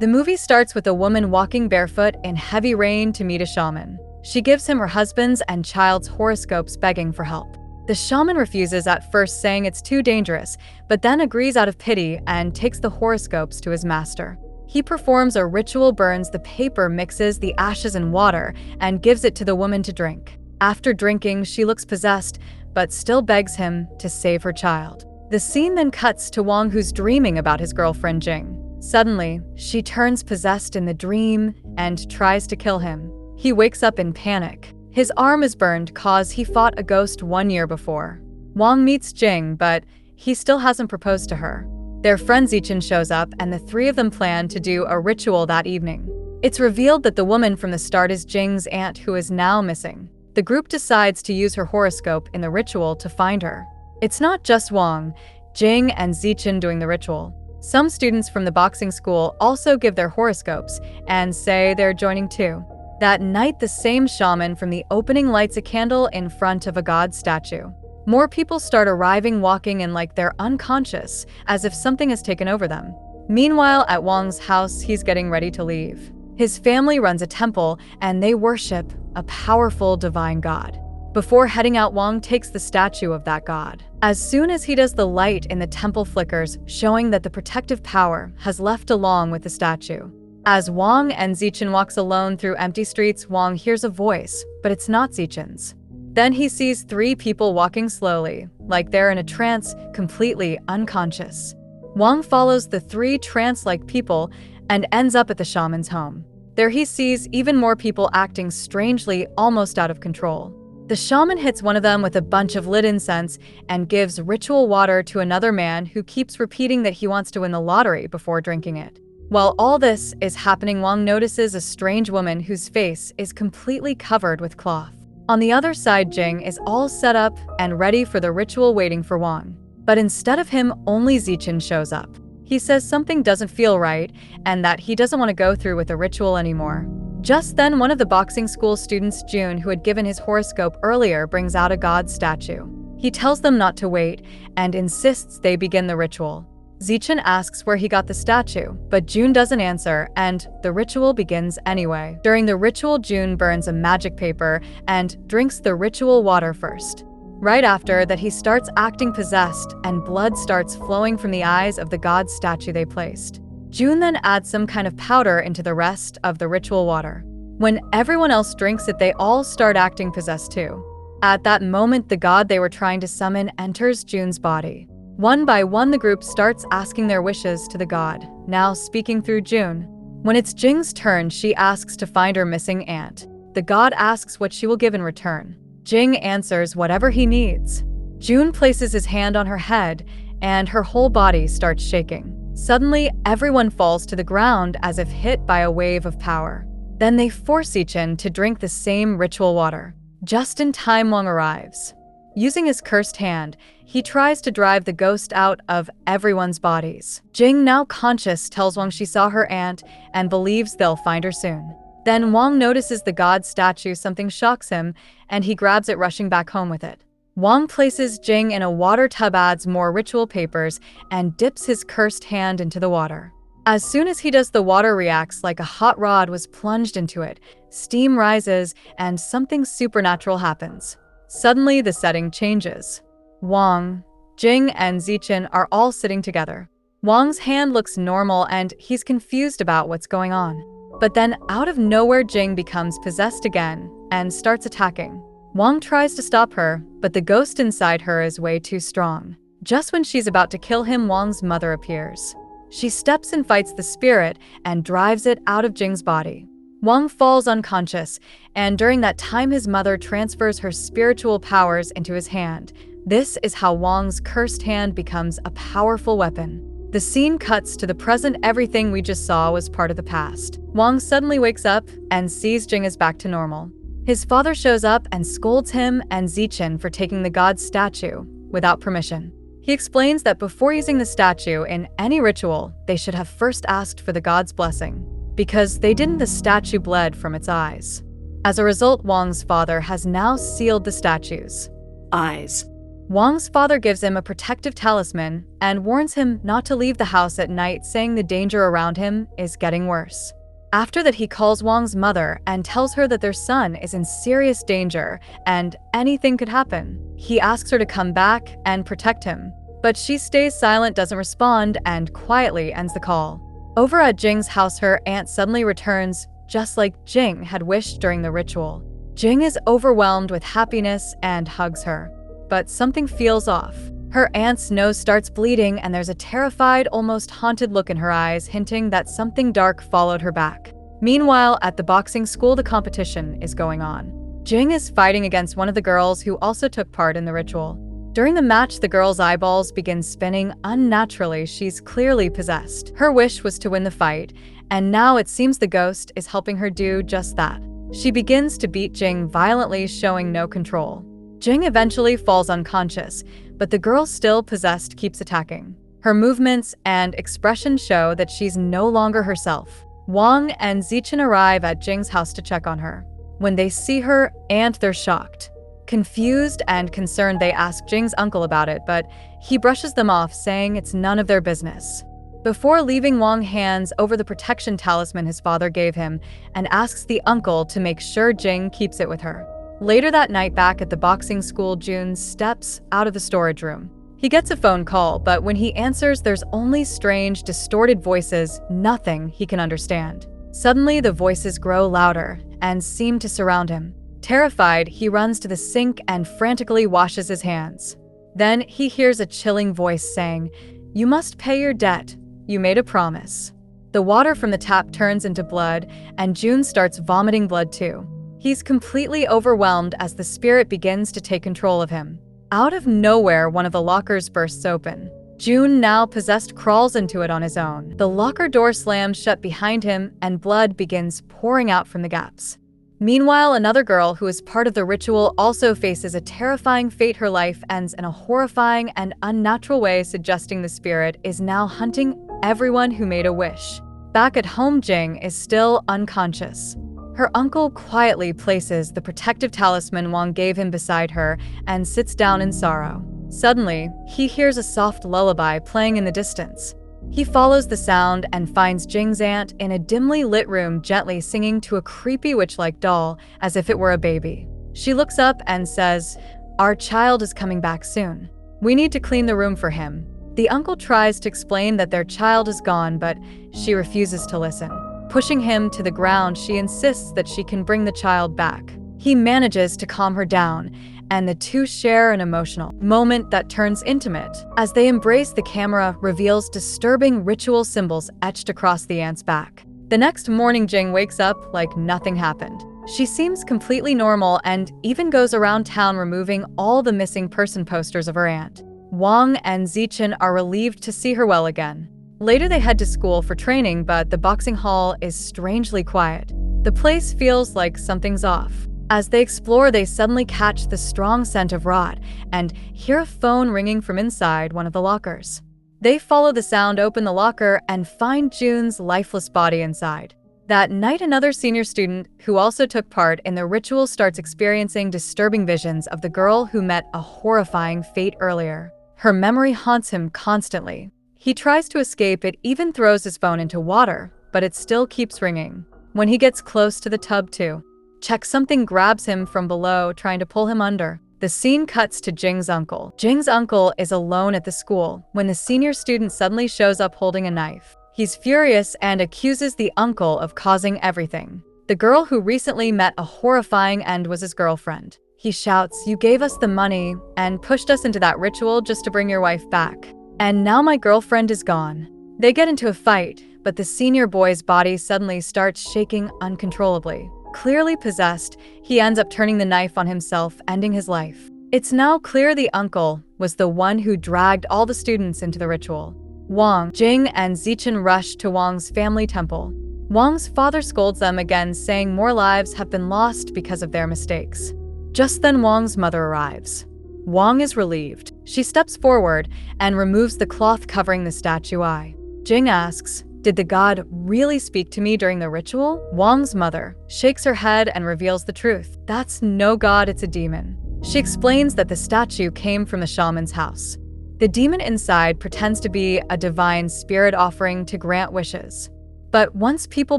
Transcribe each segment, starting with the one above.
The movie starts with a woman walking barefoot in heavy rain to meet a shaman. She gives him her husband's and child's horoscopes, begging for help. The shaman refuses at first, saying it's too dangerous, but then agrees out of pity and takes the horoscopes to his master. He performs a ritual, burns the paper, mixes the ashes in water, and gives it to the woman to drink. After drinking, she looks possessed, but still begs him to save her child. The scene then cuts to Wang, who's dreaming about his girlfriend Jing. Suddenly, she turns possessed in the dream and tries to kill him. He wakes up in panic. His arm is burned cause he fought a ghost 1 year before. Wang meets Jing, but he still hasn't proposed to her. Their friend Zichen shows up, and the three of them plan to do a ritual that evening. It's revealed that the woman from the start is Jing's aunt, who is now missing. The group decides to use her horoscope in the ritual to find her. It's not just Wang, Jing, and Zichen doing the ritual. Some students from the boxing school also give their horoscopes and say they're joining too. That night, the same shaman from the opening lights a candle in front of a god statue. More people start arriving, walking in like they're unconscious, as if something has taken over them. Meanwhile, at Wang's house, he's getting ready to leave. His family runs a temple, and they worship a powerful divine god. Before heading out, Wang takes the statue of that god. As soon as he does, the light in the temple flickers, showing that the protective power has left along with the statue. As Wang and Zichen walks alone through empty streets, Wang hears a voice, but it's not Zichen's. Then he sees 3 people walking slowly, like they're in a trance, completely unconscious. Wang follows the 3 trance-like people and ends up at the shaman's home. There he sees even more people acting strangely, almost out of control. The shaman hits one of them with a bunch of lit incense and gives ritual water to another man who keeps repeating that he wants to win the lottery before drinking it. While all this is happening, Wang notices a strange woman whose face is completely covered with cloth. On the other side, Jing is all set up and ready for the ritual, waiting for Wang. But instead of him, only Zichen shows up. He says something doesn't feel right and that he doesn't want to go through with the ritual anymore. Just then, one of the boxing school students, June, who had given his horoscope earlier, brings out a god statue. He tells them not to wait and insists they begin the ritual. Zichen asks where he got the statue, but June doesn't answer, and the ritual begins anyway. During the ritual, June burns a magic paper and drinks the ritual water first. Right after that, he starts acting possessed, and blood starts flowing from the eyes of the god statue they placed. June then adds some kind of powder into the rest of the ritual water. When everyone else drinks it, they all start acting possessed too. At that moment, the god they were trying to summon enters June's body. One by one, the group starts asking their wishes to the god, now speaking through June. When it's Jing's turn, she asks to find her missing aunt. The god asks what she will give in return. Jing answers whatever he needs. June places his hand on her head, and her whole body starts shaking. Suddenly, everyone falls to the ground as if hit by a wave of power. Then they force Zichen to drink the same ritual water. Just in time, Wang arrives. Using his cursed hand, he tries to drive the ghost out of everyone's bodies. Jing, now conscious, tells Wang she saw her aunt and believes they'll find her soon. Then Wang notices the god statue. Something shocks him, and he grabs it, rushing back home with it. Wang places Jing in a water tub, adds more ritual papers, and dips his cursed hand into the water. As soon as he does, the water reacts like a hot rod was plunged into it. Steam rises, and something supernatural happens. Suddenly, the setting changes. Wang, Jing, and Zichen are all sitting together. Wang's hand looks normal, and he's confused about what's going on. But then, out of nowhere, Jing becomes possessed again and starts attacking. Wang tries to stop her, but the ghost inside her is way too strong. Just when she's about to kill him, Wang's mother appears. She steps and fights the spirit and drives it out of Jing's body. Wang falls unconscious, and during that time, his mother transfers her spiritual powers into his hand. This is how Wang's cursed hand becomes a powerful weapon. The scene cuts to the present. Everything we just saw was part of the past. Wang suddenly wakes up and sees Jing is back to normal. His father shows up and scolds him and Zichen for taking the god's statue without permission. He explains that before using the statue in any ritual, they should have first asked for the god's blessing. Because they didn't, the statue bled from its eyes. As a result, Wang's father has now sealed the statue's eyes Wang's father gives him a protective talisman and warns him not to leave the house at night, saying the danger around him is getting worse. After that, he calls Wang's mother and tells her that their son is in serious danger and anything could happen. He asks her to come back and protect him, but she stays silent, doesn't respond, and quietly ends the call. Over at Jing's house, her aunt suddenly returns, just like Jing had wished during the ritual. Jing is overwhelmed with happiness and hugs her. But something feels off. Her aunt's nose starts bleeding and there's a terrified, almost haunted look in her eyes, hinting that something dark followed her back. Meanwhile, at the boxing school, the competition is going on. Jing is fighting against one of the girls who also took part in the ritual. During the match, the girl's eyeballs begin spinning unnaturally. She's clearly possessed. Her wish was to win the fight, and now it seems the ghost is helping her do just that. She begins to beat Jing violently, showing no control. Jing eventually falls unconscious, but the girl, still possessed, keeps attacking. Her movements and expression show that she's no longer herself. Wang and Zichen arrive at Jing's house to check on her. When they see her aunt, they're shocked. Confused and concerned, they ask Jing's uncle about it, but he brushes them off, saying it's none of their business. Before leaving, Wang hands over the protection talisman his father gave him and asks the uncle to make sure Jing keeps it with her. Later that night, back at the boxing school, Jun steps out of the storage room. He gets a phone call, but when he answers, there's only strange, distorted voices, nothing he can understand. Suddenly, the voices grow louder and seem to surround him. Terrified, he runs to the sink and frantically washes his hands. Then he hears a chilling voice saying, "You must pay your debt. You made a promise." The water from the tap turns into blood, and Jun starts vomiting blood too. He's completely overwhelmed as the spirit begins to take control of him. Out of nowhere, one of the lockers bursts open. Jun, now possessed, crawls into it on his own. The locker door slams shut behind him, and blood begins pouring out from the gaps. Meanwhile, another girl who is part of the ritual also faces a terrifying fate. Her life ends in a horrifying and unnatural way, suggesting the spirit is now hunting everyone who made a wish. Back at home, Jing is still unconscious. Her uncle quietly places the protective talisman Wang gave him beside her and sits down in sorrow. Suddenly, he hears a soft lullaby playing in the distance. He follows the sound and finds Jing's aunt in a dimly lit room, gently singing to a creepy witch-like doll as if it were a baby. She looks up and says, "Our child is coming back soon. We need to clean the room for him." The uncle tries to explain that their child is gone, but she refuses to listen. Pushing him to the ground, she insists that she can bring the child back. He manages to calm her down, and the two share an emotional moment that turns intimate. As they embrace, the camera reveals disturbing ritual symbols etched across the aunt's back. The next morning, Jing wakes up like nothing happened. She seems completely normal and even goes around town removing all the missing person posters of her aunt. Wang and Zichen are relieved to see her well again. Later, they head to school for training, but the boxing hall is strangely quiet. The place feels like something's off. As they explore, they suddenly catch the strong scent of rot and hear a phone ringing from inside one of the lockers. They follow the sound, open the locker, and find Jun's lifeless body inside. That night, another senior student who also took part in the ritual starts experiencing disturbing visions of the girl who met a horrifying fate earlier. Her memory haunts him constantly. He tries to escape, it even throws his phone into water, but it still keeps ringing. When he gets close to the tub to check, something grabs him from below, trying to pull him under. The scene cuts to Jing's uncle. Jing's uncle is alone at the school when the senior student suddenly shows up holding a knife. He's furious and accuses the uncle of causing everything. The girl who recently met a horrifying end was his girlfriend. He shouts, "You gave us the money and pushed us into that ritual just to bring your wife back. And now my girlfriend is gone." They get into a fight, but the senior boy's body suddenly starts shaking uncontrollably. Clearly possessed, he ends up turning the knife on himself, ending his life. It's now clear the uncle was the one who dragged all the students into the ritual. Wang, Jing, and Zichen rush to Wang's family temple. Wang's father scolds them again, saying more lives have been lost because of their mistakes. Just then, Wang's mother arrives. Wang is relieved. She steps forward and removes the cloth covering the statue eye. Jing asks, "Did the god really speak to me during the ritual?" Wang's mother shakes her head and reveals the truth. "That's no god, it's a demon." She explains that the statue came from the shaman's house. The demon inside pretends to be a divine spirit offering to grant wishes. But once people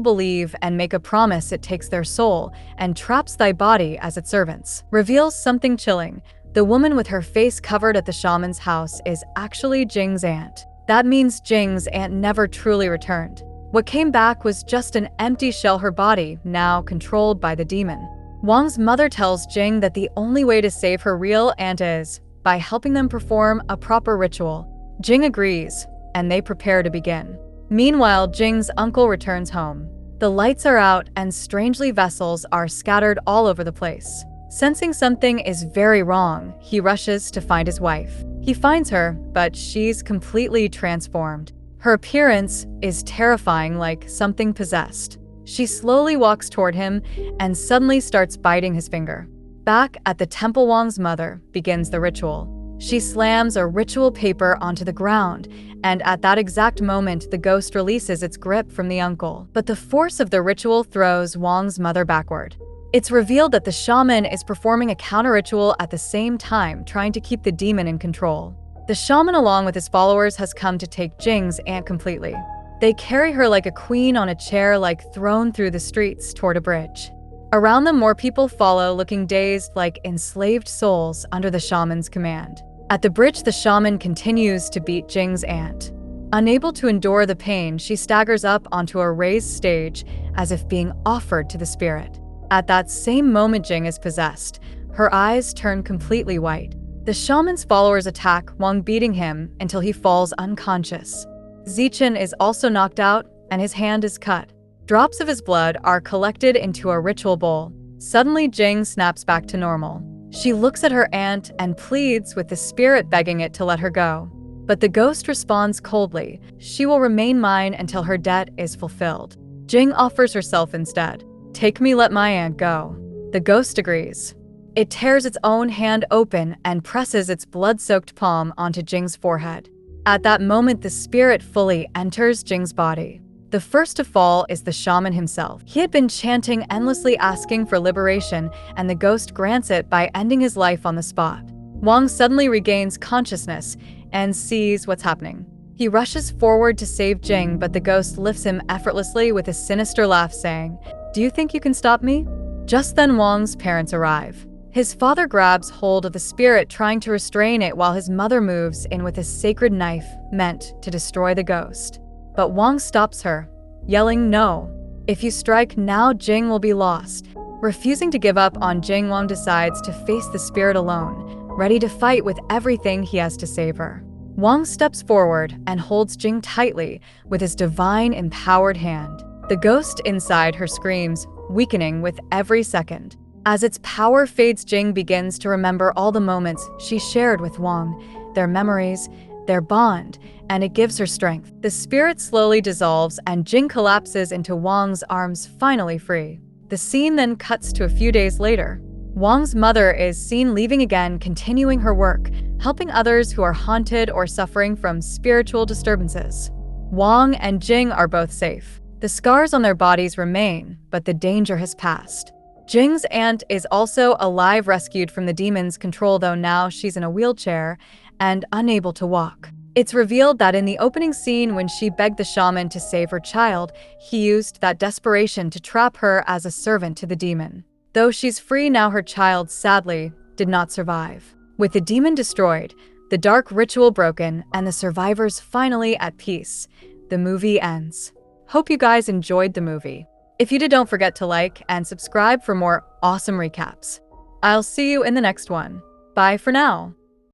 believe and make a promise, it takes their soul and traps thy body as its servants. Reveals something chilling. The woman with her face covered at the shaman's house is actually Jing's aunt. That means Jing's aunt never truly returned. What came back was just an empty shell, her body now controlled by the demon. Wang's mother tells Jing that the only way to save her real aunt is by helping them perform a proper ritual. Jing agrees, and they prepare to begin. Meanwhile, Jing's uncle returns home. The lights are out and strangely vessels are scattered all over the place. Sensing something is very wrong, he rushes to find his wife. He finds her, but she's completely transformed. Her appearance is terrifying, like something possessed. She slowly walks toward him and suddenly starts biting his finger. Back at the temple, Wang's mother begins the ritual. She slams a ritual paper onto the ground, and at that exact moment, the ghost releases its grip from the uncle. But the force of the ritual throws Wang's mother backward. It's revealed that the shaman is performing a counter-ritual at the same time, trying to keep the demon in control. The shaman, along with his followers, has come to take Jing's aunt completely. They carry her like a queen on a chair, like thrown through the streets toward a bridge. Around them, more people follow, looking dazed like enslaved souls under the shaman's command. At the bridge, the shaman continues to beat Jing's aunt. Unable to endure the pain, she staggers up onto a raised stage as if being offered to the spirit. At that same moment, Jing is possessed. Her eyes turn completely white. The shaman's followers attack Wang, beating him until he falls unconscious. Zichen is also knocked out and his hand is cut. Drops of his blood are collected into a ritual bowl. Suddenly, Jing snaps back to normal. She looks at her aunt and pleads with the spirit, begging it to let her go. But the ghost responds coldly. She will remain mine until her debt is fulfilled. Jing offers herself instead. Take me, let my aunt go. The ghost agrees. It tears its own hand open and presses its blood-soaked palm onto Jing's forehead. At that moment, the spirit fully enters Jing's body. The first to fall is the shaman himself. He had been chanting endlessly, asking for liberation, and the ghost grants it by ending his life on the spot. Wang suddenly regains consciousness and sees what's happening. He rushes forward to save Jing, but the ghost lifts him effortlessly with a sinister laugh, saying, "Do you think you can stop me?" Just then, Wang's parents arrive. His father grabs hold of the spirit, trying to restrain it, while his mother moves in with a sacred knife meant to destroy the ghost. But Wang stops her, yelling, "No. If you strike now, Jing will be lost." Refusing to give up on Jing, Wang decides to face the spirit alone, ready to fight with everything he has to save her. Wang steps forward and holds Jing tightly with his divine empowered hand. The ghost inside her screams, weakening with every second. As its power fades, Jing begins to remember all the moments she shared with Wang, their memories, their bond, and it gives her strength. The spirit slowly dissolves and Jing collapses into Wang's arms, finally free. The scene then cuts to a few days later. Wang's mother is seen leaving again, continuing her work, helping others who are haunted or suffering from spiritual disturbances. Wang and Jing are both safe. The scars on their bodies remain, but the danger has passed. Jing's aunt is also alive, rescued from the demon's control, though now she's in a wheelchair and unable to walk. It's revealed that in the opening scene, when she begged the shaman to save her child, he used that desperation to trap her as a servant to the demon. Though she's free now, her child sadly did not survive. With the demon destroyed, the dark ritual broken, and the survivors finally at peace, the movie ends. Hope you guys enjoyed the movie. If you did, don't forget to like and subscribe for more awesome recaps. I'll see you in the next one. Bye for now.